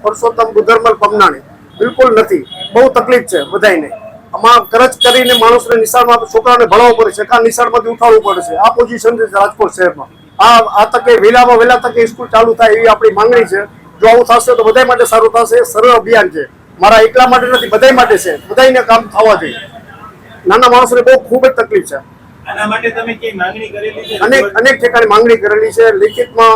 પરસોત્તમ બુધર્મલ પમનાણી બિલકુલ નથી. બહુ તકલીફ છે બધાને. આમાં કરજ કરીને માણસને નિશાળમાં છોકરાને ભણાવવું પડે છે, કા નિશાળમાંથી ઉઠાવવું પડે છે. આ પોઝિશન છે રાજકોટ શહેરમાં. આ તકે વહેલામાં વહેલા તકે સ્કૂલ ચાલુ થાય એવી આપણી માંગણી છે. જો આવું થશે તો બધા માટે સારું થશે. સરળ અભિયાન છે, મારા એકલા માટે નથી, બધા માટે છે. બધાને કામ થવા જોઈએ. નાના માણસોને બહુ ખૂબ જ તકલીફ છે. આના માટે તમે કઈ માંગણી કરેલી છે? અનેક ઠેકાણે માંગણી કરેલી છે, લિખિતમાં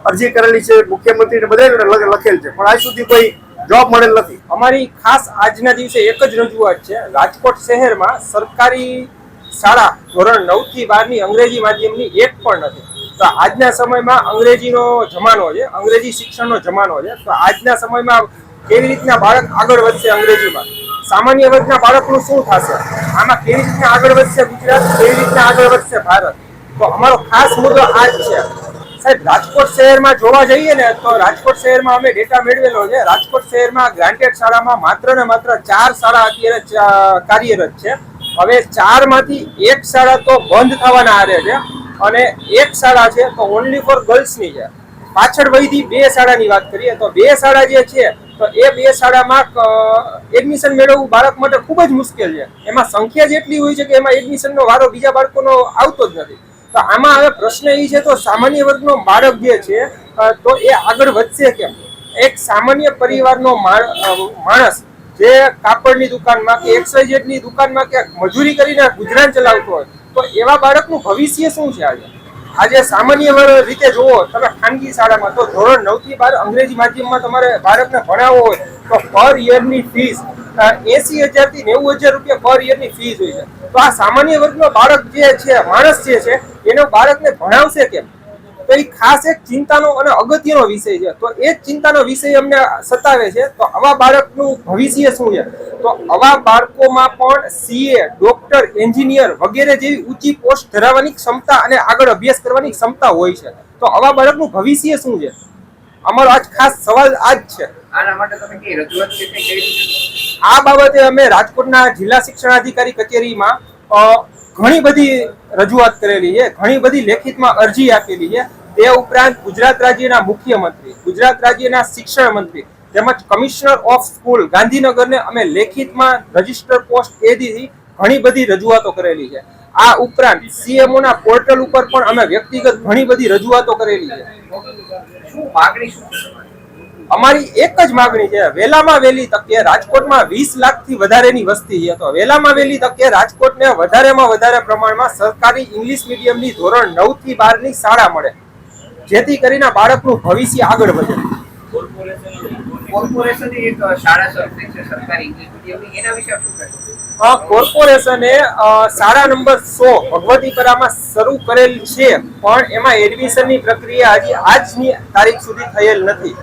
અરજી કરેલી છે, મુખ્યમંત્રીને બધે લખેલ છે, પણ આજ સુધી કોઈ જવાબ મળેલ નથી. અમારી ખાસ આજના દિવસે એક જ રજૂઆત છે. રાજકોટ શહેરમાં સરકારી શાળા ધોરણ 9 થી 12 અંગ્રેજી માધ્યમની એક પણ નથી. તો આજના સમયમાં અંગ્રેજીનો જમાનો છે, અંગ્રેજી શિક્ષણનો જમાનો છે. તો આજના સમયમાં કેવી રીતના બાળક આગળ વધશે અંગ્રેજીમાં, સામાન્ય વર્ગના બાળકનું શું થશે, આમાં કેવી રીતના આગળ વધશે ગુજરાત, કેવી રીતના આગળ વધશે ભારત. તો અમારો ખાસ મુદ્દો આ જ છે. સાહેબ, રાજકોટ શહેરમાં જોવા જઈએ ને તો રાજકોટ શહેરમાં અમે ડેટા મેળવેલો છે. રાજકોટ શહેરમાં ગ્રાન્ટેડ શાળામાં માત્ર ને માત્ર 4 શાળા અત્યારે કાર્યરત છે. હવે 4 માંથી એક શાળા તો બંધ થવાના આરે છે, અને એક શાળા છે તો ઓનલી ફોર ગર્લ્સની છે. પાછળ વહીથી 2 શાળાની વાત કરીએ તો 2 શાળા જે છે તો એ 2 શાળામાં એડમિશન મેળવવું બાળક માટે ખૂબ જ મુશ્કેલ છે. એમાં સંખ્યા જેટલી હોય છે કે એમાં એડમિશનનો વારો બીજા બાળકોનો આવતો જ નથી. તો આમાં હવે પ્રશ્ન એ છે તો સામાન્ય વર્ગનો બાળક જે છે તો એ આગળ વધશે કેમ? એક સામાન્ય પરિવારનો માણસ જે કાપડની દુકાનમાં કે XYZ દુકાનમાં કે મજૂરી કરીને ગુજરાન ચલાવતો હોય તો એવા બાળકનું ભવિષ્ય શું છે? આજે સામાન્ય રીતે જુઓ તમે ખાનગી શાળામાં તો ધોરણ 9 થી 12 અંગ્રેજી માધ્યમમાં તમારે બાળકને ભણાવવો હોય તો પર યરની ફીસ 80,000 થી 90,000 રૂપિયા પર યરની ફીસ હોય છે. તો આ સામાન્ય વર્ગનો બાળક જે છે, માણસ જે છે, એનો બાળકને ભણાવશે કેમ? તો એ ખાસ એક ચિંતાનો અને અગત્યનો વિષય છે. તો એ જ ચિંતાનો વિષય અમને સતાવે છે. તો આવા બાળકનું ભવિષ્ય શું છે? તો આવા બાળકોમાં પણ CA, ડોક્ટર, એન્જિનિયર વગેરે જેવી ઊંચી પોસ્ટ ધરાવવાની ક્ષમતા અને આગળ અભ્યાસ કરવાની ક્ષમતા હોય છે. તો આવા બાળકનું ભવિષ્ય શું છે? અમારો આજ ખાસ સવાલ આ જ છે. આના માટે તમે કઈ રજૂઆત કરી? આ બાબતે અમે રાજકોટના જિલ્લા શિક્ષણાધિકારી કચેરીમાં ઘણી બધી રજૂઆત કરેલી છે, ઘણી બધી લેખિતમાં અરજી આપેલી છે. તે ઉપરાંત ગુજરાત રાજ્યના મુખ્યમંત્રી, ગુજરાત રાજ્યના શિક્ષણ મંત્રી તેમજ કમિશનર ઓફ સ્કૂલ ગાંધીનગરને અમે લેખિતમાં રજિસ્ટર પોસ્ટ એથી ઘણી બધી રજૂઆતો કરેલી છે. આ ઉપરાંત CMO ના પોર્ટલ ઉપર પણ અમે વ્યક્તિગત ઘણી બધી રજૂઆતો કરેલી છે. અમારી એક જ માગણી છે, વહેલામાં વહેલી તકે રાજકોટમાં 20 લાખથી વધારેની વસ્તી છે. તો વહેલામાં વહેલી તકે રાજકોટને વધારેમાં વધારે પ્રમાણમાં સરકારી ઇંગ્લિશ મીડિયમની ધોરણ 9 થી 12 શાળા મળે, જેથી કરીને બાળકનું ભવિષ્ય આગળ વધે. કોર્પોરેશને શાળા નંબર 100 ભગવતીપરામાં શરૂ કરેલ છે, પણ એમાં એડમિશનની પ્રક્રિયા હજી આજની તારીખ સુધી થયેલ નથી.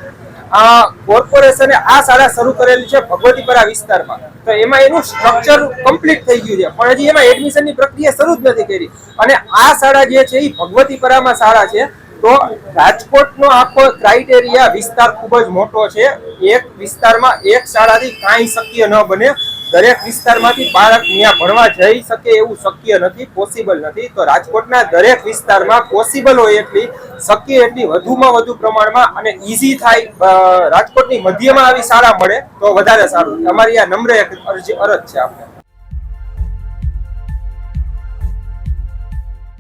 કોર્પોરેશને આ શાળા શરૂ કરેલી છે ભગવતીપરા વિસ્તારમાં. તો એમાં એનું સ્ટ્રક્ચર કમ્પ્લીટ થઈ ગયું છે, પણ હજી એમાં એડમિશનની પ્રક્રિયા શરૂ જ નથી કરી. અને આ શાળા જે છે એ ભગવતીપરામાં શાળા છે. તો રાજકોટનો આખો ક્રાઇટેરિયા વિસ્તાર ખૂબ જ મોટો છે. એક વિસ્તારમાં એક શાળાથી કાંઈ શક્ય ન બને. દરેક વિસ્તારમાંથી બાળક ત્યાં ભણવા જઈ શકે એવું શક્ય નથી, પોસિબલ નથી. તો રાજકોટના દરેક વિસ્તારમાં પોસિબલ હોય એટલી, શક્ય એટલી વધુમાં વધુ પ્રમાણમાં અને ઈઝી થાય રાજકોટની મધ્યમાં આવી શાળા મળે તો વધારે સારું. અમારી આ નમ્ર અરજ છે આપણે.